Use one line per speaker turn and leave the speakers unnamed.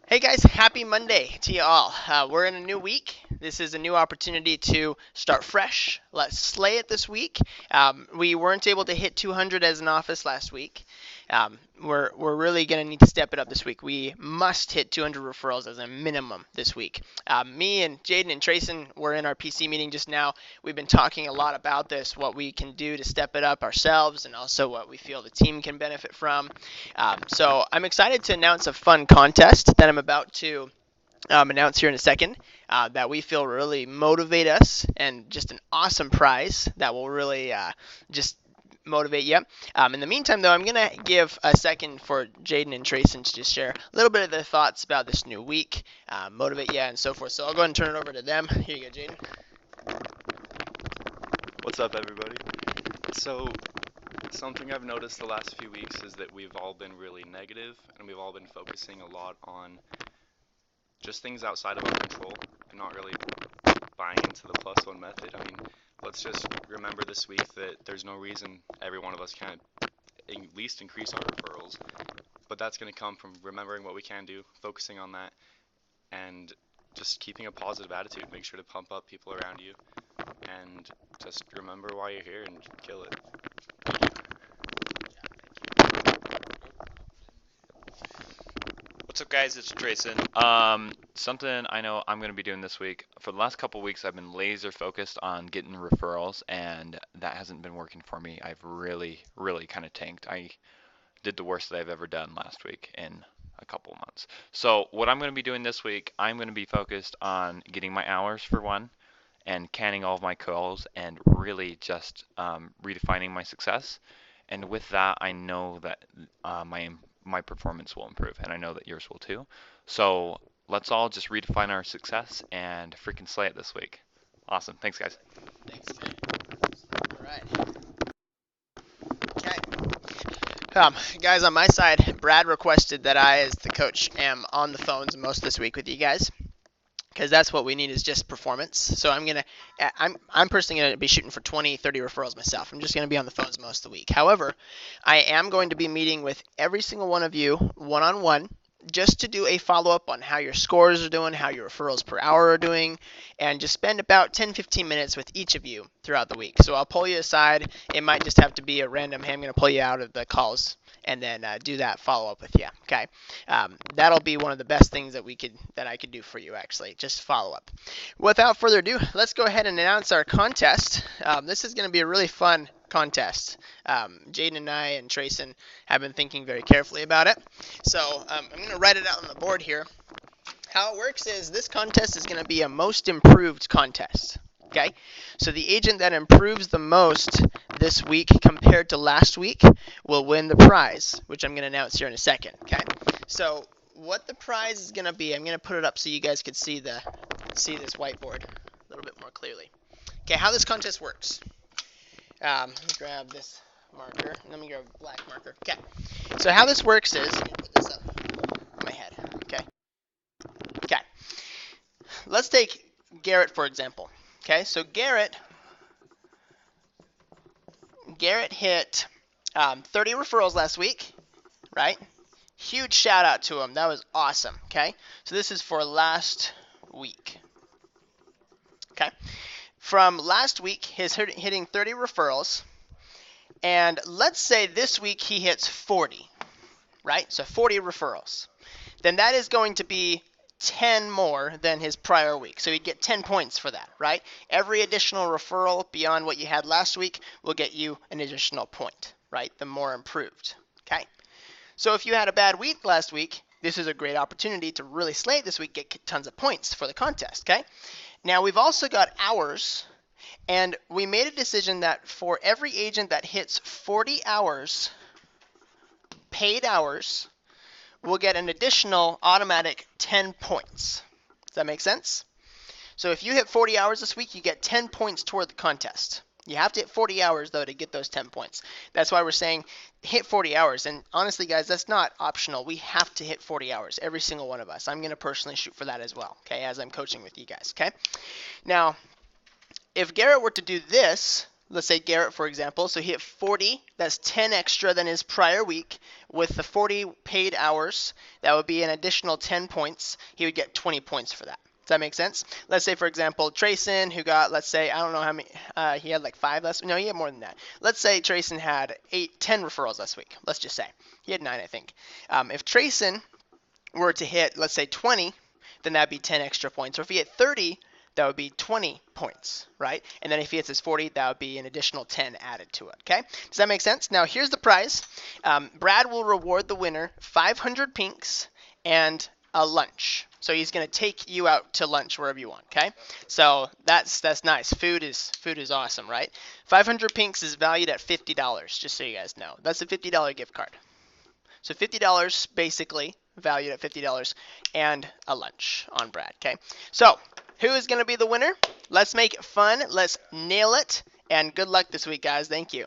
Hey guys, happy Monday to you all. We're in a new week. This is a new opportunity to start fresh. Let's slay it this week. We weren't able to hit 200 as an office last week. We're really going to need to step it up this week. We must hit 200 referrals as a minimum this week. Me and Jaden and Trayson were in our PC meeting just now. We've been talking a lot about this, what we can do to step it up ourselves, and also what we feel the team can benefit from. So I'm excited to announce a fun contest that I'm about to announce here in a second that we feel really motivate us, and just an awesome prize that will really just motivate you. In the meantime, though, I'm going to give a second for Jaden and Trayson to just share a little bit of their thoughts about this new week, motivate you, and so forth. So I'll go ahead and turn it over to them. Here you go, Jaden.
What's up, everybody? So, something I've noticed the last few weeks is that we've all been really negative and we've all been focusing a lot on just things outside of our control and not really buying into the plus one method. I mean, let's just remember this week that there's no reason every one of us can't at least increase our referrals, but that's going to come from remembering what we can do, focusing on that, and just keeping a positive attitude. Make sure to pump up people around you and just remember why you're here and kill it.
What's up, guys? It's Trayson. Something I know I'm going to be doing this week. For the last couple weeks, I've been laser focused on getting referrals, and that hasn't been working for me. I've really kind of tanked. I did the worst that I've ever done last week in a couple months. So what I'm going to be doing this week, I'm going to be focused on getting my hours for one, and canning all of my calls, and really just redefining my success. And with that, I know that my performance will improve, and I know that yours will too. So let's all just redefine our success and freaking slay it this week. Awesome. Thanks, guys.
Thanks. All right. Okay. Guys, on my side, Brad requested that I, as the coach, am on the phones most this week with you guys, because that's what we need, is just performance. So I'm personally gonna be shooting for 20, 30 referrals myself. I'm just gonna be on the phones most of the week. However, I am going to be meeting with every single one of you one-on-one, just to do a follow-up on how your scores are doing, how your referrals per hour are doing, and just spend about 10-15 minutes with each of you throughout the week. So I'll pull you aside. It might just have to be a random, hey, I'm going to pull you out of the calls and then do that follow-up with you. Okay, that'll be one of the best things that I could do for you, actually, just follow up. Without further ado, let's go ahead and announce our contest. This is going to be a really fun contest. Jaden and I and Trayson have been thinking very carefully about it. So I'm going to write it out on the board here. How it works is this contest is going to be a most improved contest. Okay, so the agent that improves the most this week compared to last week will win the prize, which I'm going to announce here in a second. Okay, so what the prize is going to be, I'm going to put it up so you guys could see this whiteboard a little bit more clearly. Okay, how this contest works. Let me grab this marker. Let me grab a black marker. Okay, so how this works is, let me put this up on my head. Okay. Okay. Let's take Garrett for example. Okay, so Garrett hit 30 referrals last week, right? Huge shout out to him. That was awesome. Okay, so this is for last week. Okay, from last week, he's hitting 30 referrals, and let's say this week he hits 40, right? So 40 referrals. Then that is going to be 10 more than his prior week. So you get 10 points for that, right? Every additional referral beyond what you had last week will get you an additional point, right? The more improved, okay? So if you had a bad week last week, this is a great opportunity to really slay this week, get tons of points for the contest, okay? Now we've also got hours, and we made a decision that for every agent that hits 40 hours, paid hours, we'll get an additional automatic 10 points. Does that make sense? So if you hit 40 hours this week, you get 10 points toward the contest. You have to hit 40 hours, though, to get those 10 points. That's why we're saying hit 40 hours. And honestly, guys, that's not optional. We have to hit 40 hours, every single one of us. I'm going to personally shoot for that as well, okay, as I'm coaching with you guys, okay? Now, if Garrett were to do this, let's say Garrett, for example, so he hit 40, that's 10 extra than his prior week. With the 40 paid hours, that would be an additional 10 points. He would get 20 points for that. Does that make sense? Let's say, for example, Trayson, who got, let's say, I don't know how many, he had like 5 last, no, he had more than that. Let's say Trayson had 10 referrals last week. Let's just say. He had 9, I think. If Trayson were to hit, let's say, 20, then that'd be 10 extra points. Or if he hit 30, that would be 20 points, right? And then if he hits his 40, that would be an additional 10 added to it, okay? Does that make sense? Now, here's the prize. Brad will reward the winner 500 pinks and a lunch. So he's going to take you out to lunch wherever you want, okay? So that's nice. Food is awesome, right? 500 pinks is valued at $50, just so you guys know. That's a $50 gift card. So $50 basically valued at $50 and a lunch on Brad, okay? So who is going to be the winner? Let's make it fun. Let's nail it. And good luck this week, guys. Thank you.